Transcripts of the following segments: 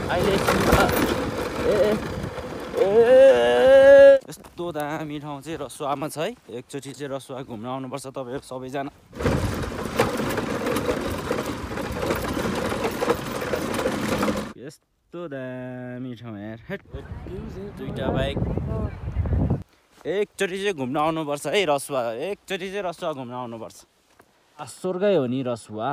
अहिले यस्तो दामी ठाउँ चाहिँ रसुवामा छ है। एकचोटि चाहिँ रसुवा घुम्न आउनुपर्छ तपाईँहरू सबैजना। यस्तो दामी ठाउँ यार, दुईटा बाइक। एकचोटि चाहिँ घुम्न आउनुपर्छ है रसुवा, एकचोटि चाहिँ रसुवा घुम्न आउनुपर्छ। स्वर्गै हो नि रसुवा।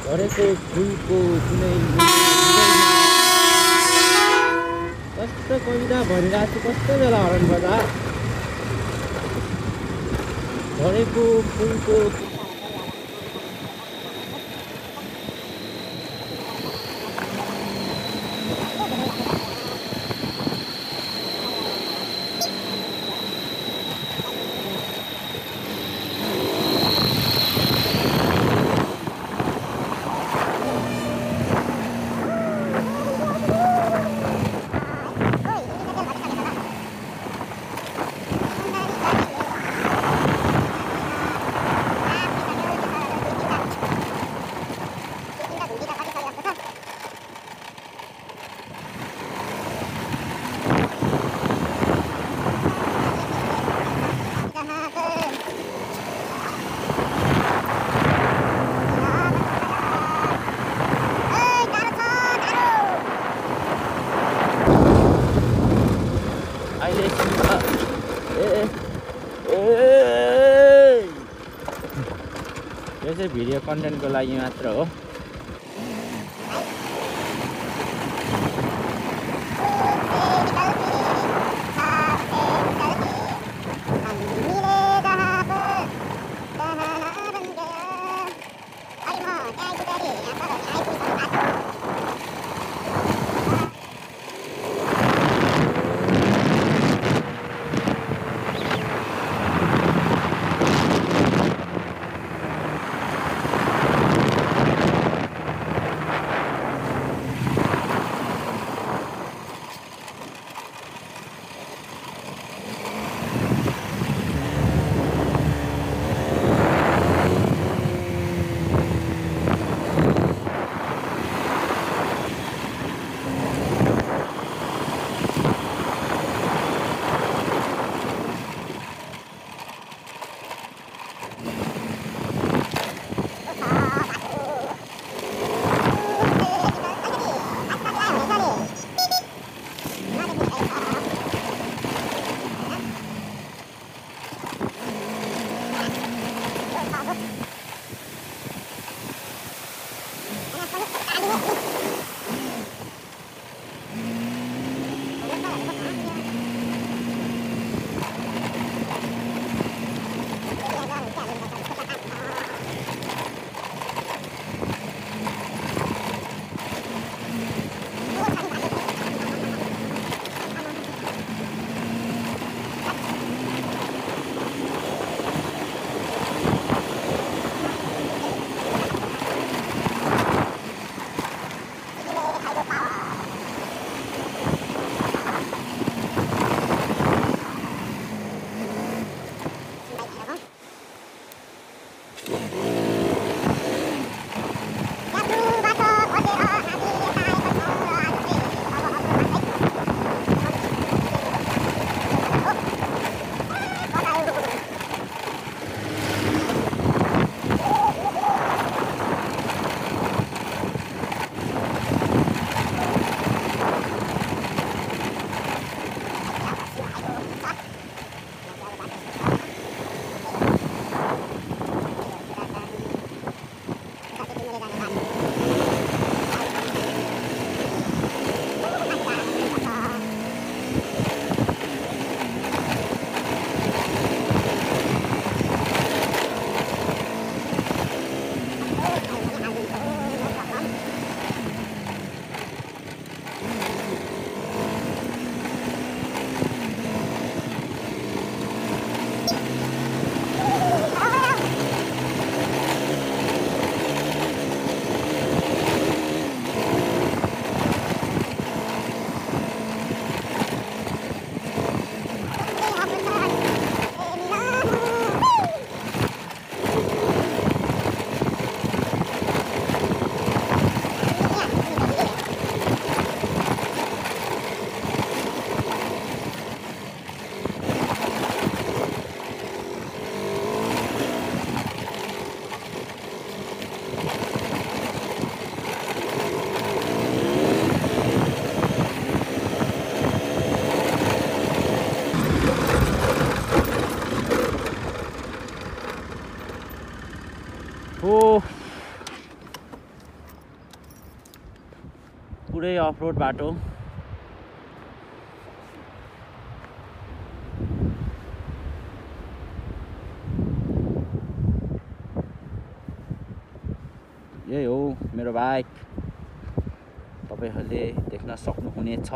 झरेको फुलको कुनै कस्तो कविता भनिरहेको छु, कस्तो बेला हरण गर्दा झरेको फुलको यो चाहिँ भिडियो कन्टेन्टको लागि मात्र हो। हो पुरै अफ रोड बाटो यही हो मेरो बाइक तपाईहरुले देख्न सक्नुहुनेछ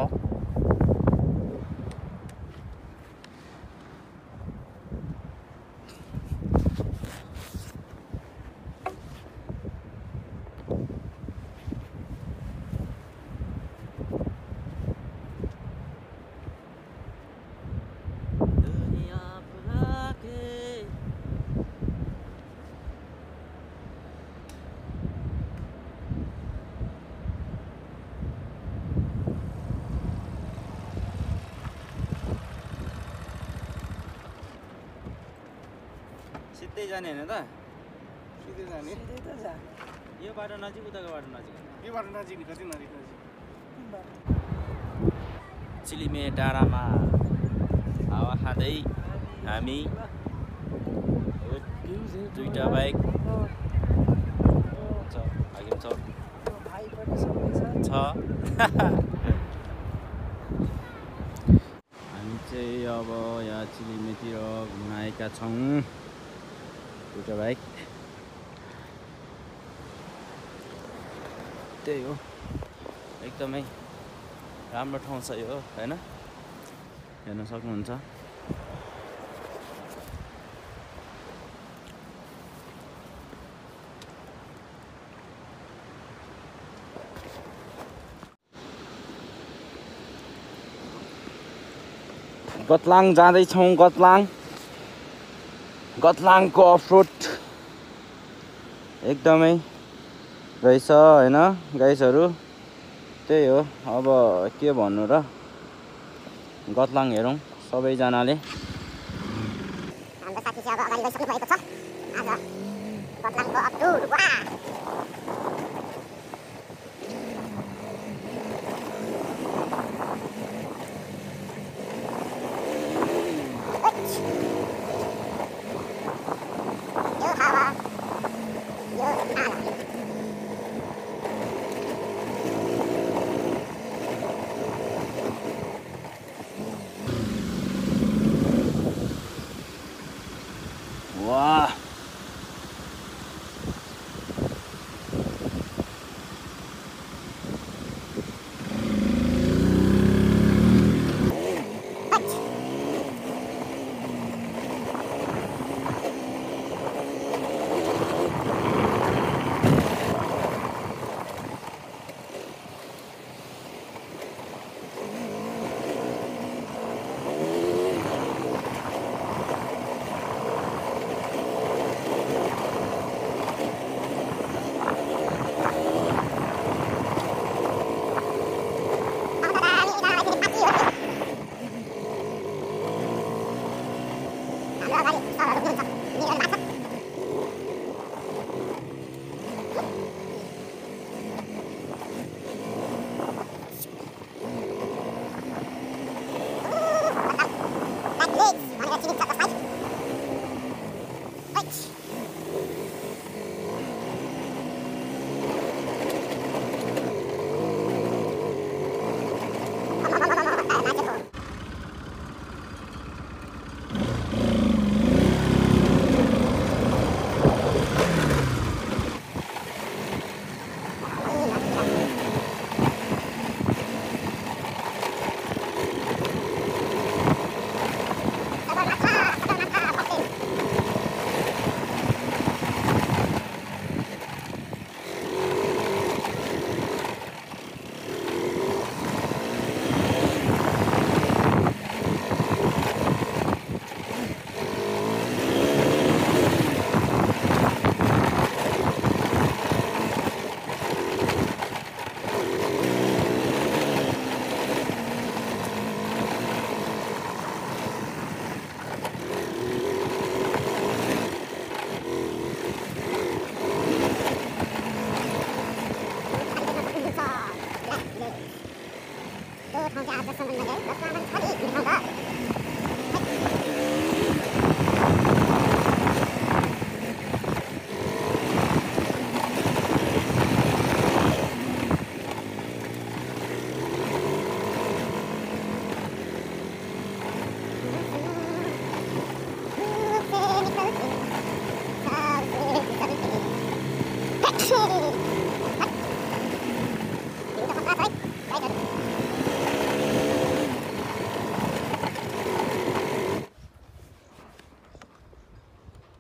सिधै जाने हैन त सिधै जाने सिधै त जा यो बाटो नजिक उताको बाटो नजिक यो बाटो नजिक कति नजिक चिलिमे डाँडामा हावा खाँदै हामी दुईटा बाइक छ अघि छ भाइ पनि सबै छ हामी चाहिँ अब यहाँ चिलिमेतिर घुम्न आएका छौँ दुईटा बाइक त्यही हो एकदमै राम्रो ठाउँ छ यो हैन हेर्न सक्नुहुन्छ गतलाङ जाँदैछौँ गतलाङको अफरोड एकदमै रहेछ हैन गाइसहरु त्यही हो अब के भन्नु र गतलाङ हेरौँ सबैजनाले हाम्रो साथी चाहिँ अब अगाडि गइसक्नु भएको छ आज गतलाङको अफरोड वाह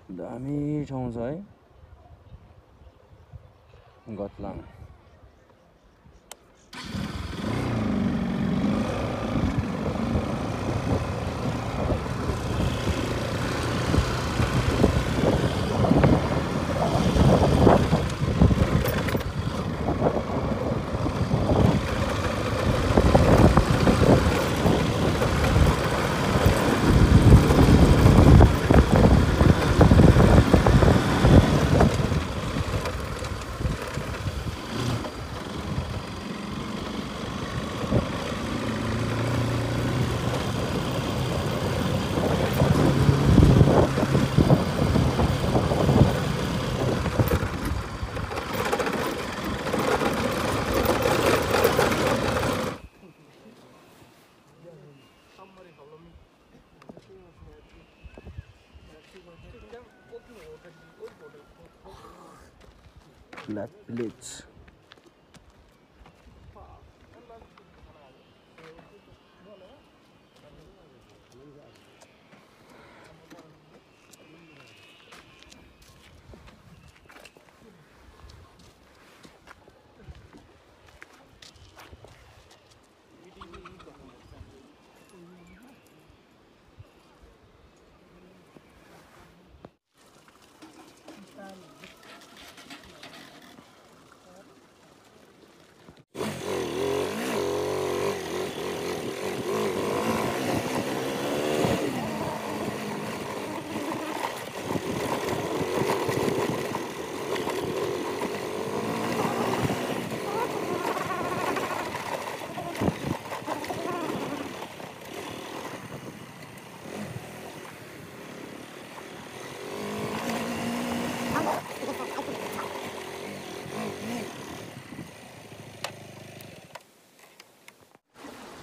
दामी ठाउँ छ है गतलाङ। Black Village.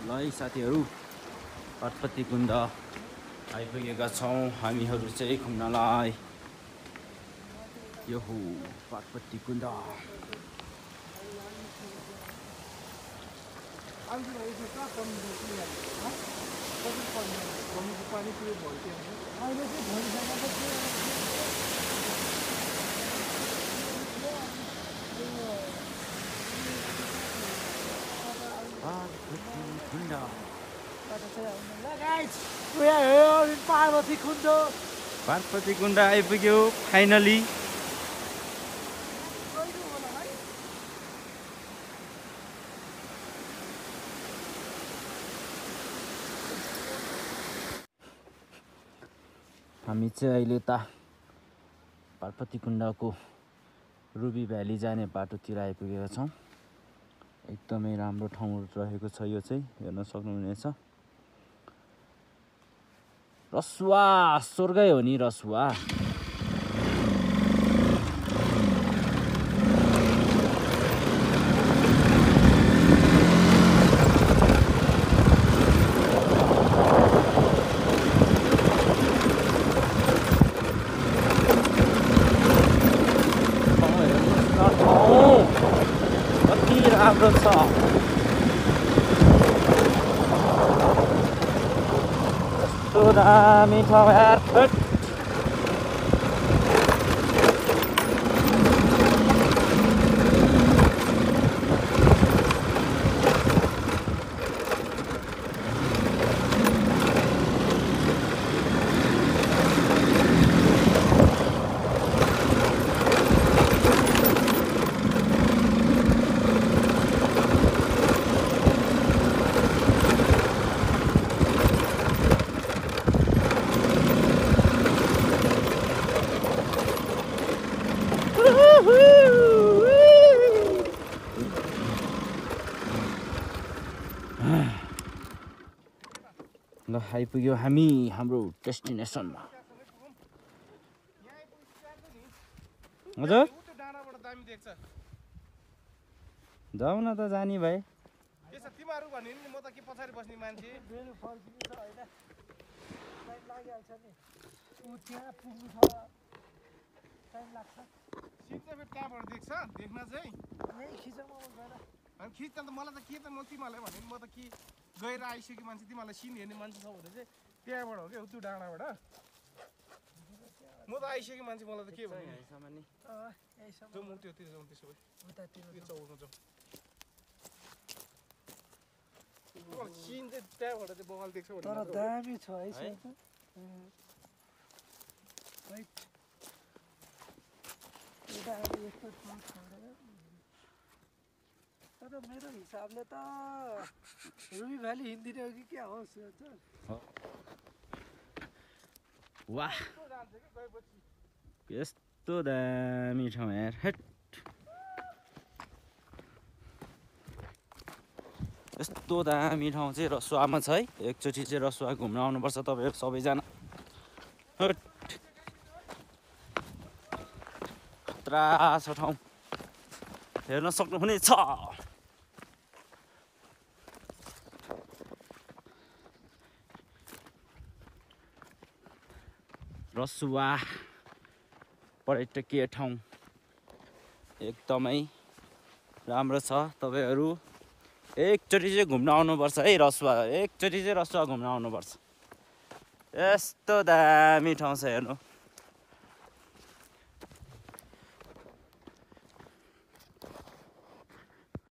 ल है साथीहरू, पार्बतीकुण्ड आइपुगेका छौँ हामीहरू चाहिँ घुम्नलाई। यो हो पार्बतीकुण्ड। पार्बतीकुण्ड आइपुग्यो फाइनली। हामी चाहिँ अहिले त पार्बतीकुण्डको रुबी भ्याली जाने बाटोतिर आइपुगेका छौँ। एकदमै राम्रो ठाउँ रहेको छ यो चाहिँ, हेर्न सक्नुहुनेछ। रसुवा स्वर्गै हो नि रसुवा। कति राम्रो छ। दामी ठाउँ यार। ल आइपुग्यो हामी हाम्रो डेस्टिनेसनमा। हजुर जाऊ न त जानी भाइ। तिमीहरू भन्यो नि, म त के पछाडि बस्ने मान्छे। त्यहाँबाट देख्छ, देख्न चाहिँ खिच्छ त। मलाई त के त, म तिमीहरूलाई भने म त के गएर आइसक्यो मान्छे, तिमीहरूलाई सिन हेर्ने मान्छे छ भने चाहिँ त्यहाँबाट हो क्या, त्यो डाँडाबाट। म त आइसकेँ मान्छे मलाई त के भन्नु यहाँसम्म नि यहीसम्म जाउँ म त्योतिर जाउँ त्यसो भए उतातिर त्यो चौरमा जाउँ सिन चाहिँ त्यहाँबाट चाहिँ बगाल देख्छ भने तर दामी छ है सर यता अब यस्तो तर मेरो हिसाबले त रुबी भ्याली हिँडिदिने हो कि क्या हो सर वाह यस्तो दामी ठाउँ यार हेट यस्तो दामी ठाउँ चाहिँ रसुवामा छ है एकचोटि चाहिँ रसुवा घुम्न आउनुपर्छ तपाईँहरू सबैजना हट खतरा छ ठाउँ हेर्न सक्नुहुनेछ रसुवा पर्यटकीय ठाउँ एकदमै राम्रो छ तपाईँहरू एकचोटि चाहिँ घुम्न आउनुपर्छ है रसुवा एकचोटि चाहिँ रसुवा घुम्न आउनुपर्छ यस्तो दामी ठाउँ छ हेर्नु